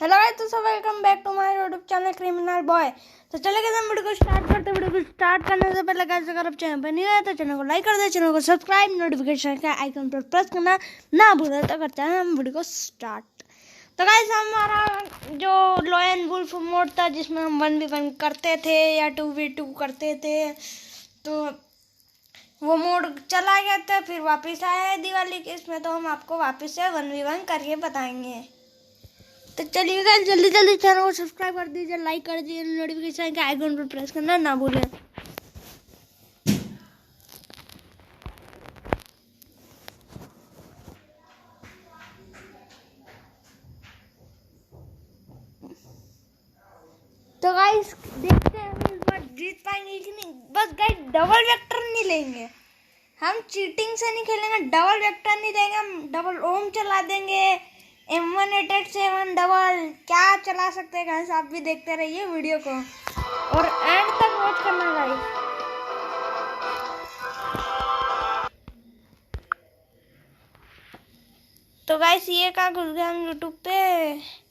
Hello guys, तो welcome back to my YouTube channel criminal boy. तो चले गए हम वीडियो को स्टार्ट करते। वीडियो को स्टार्ट करने से पहले गाइस, अगर आप चैनल पर नहीं आए तो चैनल को लाइक कर दे, चैनल को सब्सक्राइब, नोटिफिकेशन का आइकन पर प्रेस करना ना भूलें। तो करते हैं हम वीडियो को स्टार्ट। तो गाइस, हमारा जो लॉयन वुल्फ मोड था जिसमें हम 1v1 करते थे या 2v2 करते थे, तो वो मोड चला गया था, फिर वापस आया है दिवाली के इसमें। तो हम आपको वापस से 1v1 करके बताएंगे। तो चलिए गाइस, जल्दी जल्दी चैनल को सब्सक्राइब कर दीजिए, लाइक कर दीजिए, नोटिफिकेशन के आइकन पर प्रेस करना ना भूलें। तो गाइस, देखते हैं हम इस बार जीत पाएंगे कि नहीं। बस गाइस, डबल वेक्टर नहीं लेंगे, हम चीटिंग से नहीं खेलेंगे। डबल वेक्टर नहीं देंगे, हम डबल ओम चला देंगे। M187 डबल क्या चला सकते हैं गाइस, आप भी देखते रहिए वीडियो को और एंड तक वॉच करना गाइस। तो गाइस, ये कहाँ घुस गया हम यूट्यूब पे।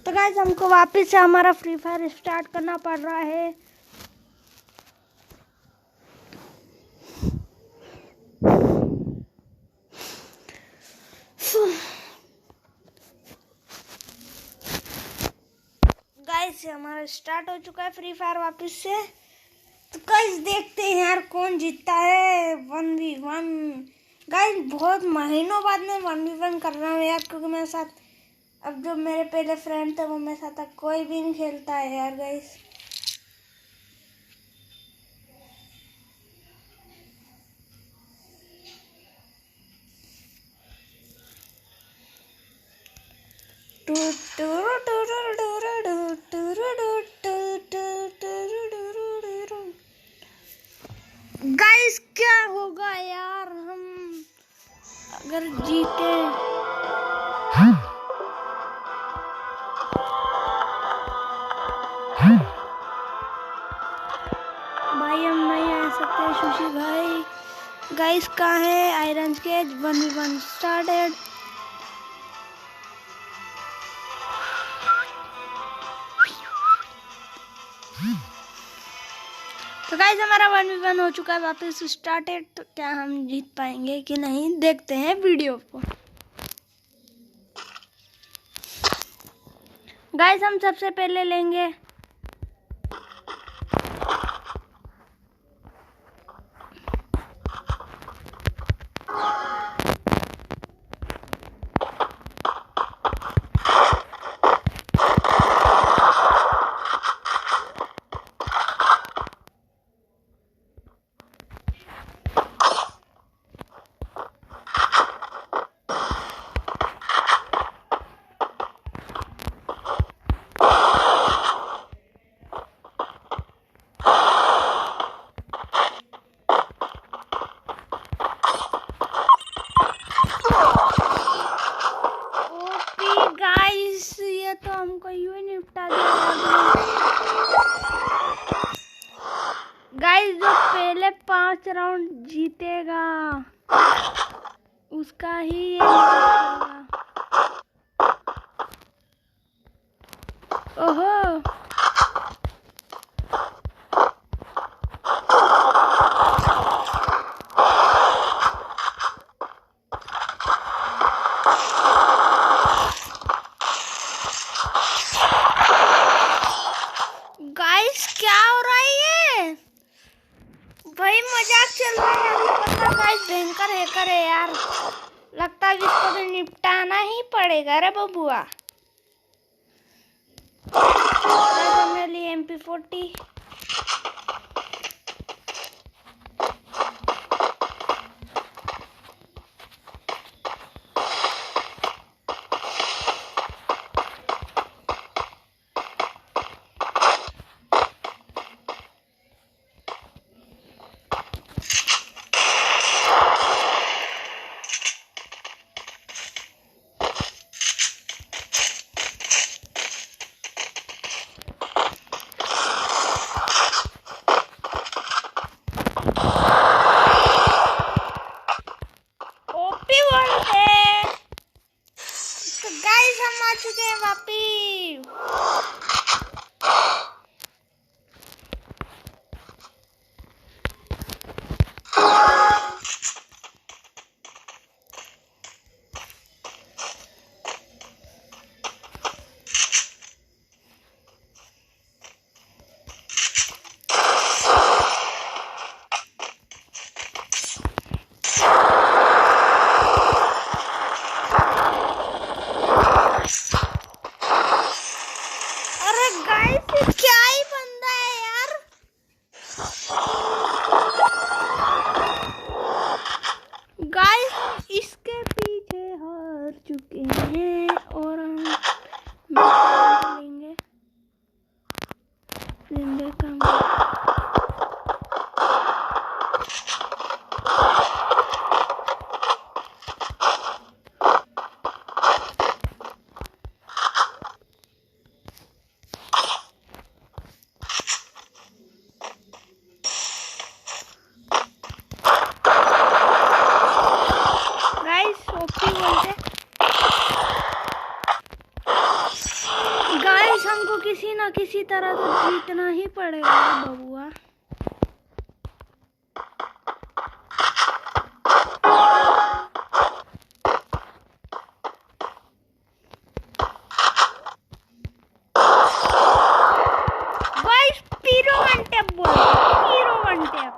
तो गाइस, हमको वापस से हमारा फ्री फायर स्टार्ट करना पड़ रहा है। गाइस, हमारा स्टार्ट हो चुका है फ्री फायर वापस से। तो गाइस, देखते हैं यार कौन जीतता है 1v1। गाइस, बहुत महीनों बाद मैं 1v1 कर रहा हूँ यार, क्योंकि मेरे साथ अब जो मेरे पहले फ्रेंड थे वो मेरे साथ अब कोई भी नहीं खेलता है यार गाइस। गाइस, क्या होगा यार हम अगर जीते। भाई, हम नहीं आ सकते सुशी भाई। गाइस, कहाँ है आयरन के 1v1 स्टार्टेड। तो गाइस, हमारा 1v1 हो चुका है वापस स्टार्टेड। तो क्या हम जीत पाएंगे कि नहीं, देखते हैं वीडियो को। गाइस, हम सबसे पहले लेंगे तो हमको यूं ही निपटा दिया गाइस। जो पहले 5 राउंड जीतेगा उसका ही ये निकलेगा। ओहो, गाइस क्या हो रहा है ये भाई, मजाक चल रहा है अभी पता। गाइस, भयंकर हैकर है यार, लगता है इसको तो निपटाना ही पड़ेगा रे बबुआ। हमने लिए MP40। वापिस। अरे गाइस ये क्या ही बंदा है यार। गाइस इसके पीछे हार चुके हैं और हम लेंगे जिंदगी का। गाइस हमको किसी ना किसी तरह तो जीतना ही पड़ेगा बबुआ। गाइस पीरो वन टैप बोल, पीरो वन टैप।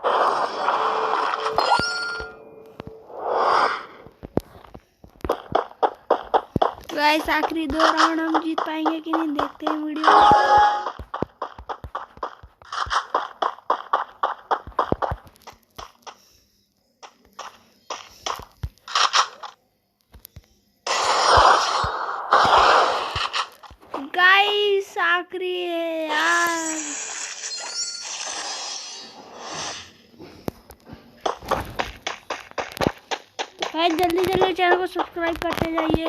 गाइस आखिरी 2 राउंड हम जीत पाएंगे कि नहीं, देखते हैं वीडियो। गाइस आखिरी है यार। गाइस जल्दी जल्दी चैनल को सब्सक्राइब करते जाइए।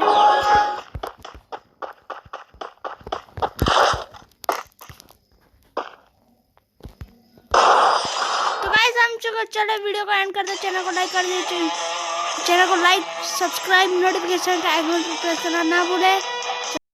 तो गाइस हम चलो वीडियो को एंड करते, चैनल को लाइक कर दीजिए, चैनल को लाइक सब्सक्राइब नोटिफिकेशन का आइकन प्रेस करना ना भूले।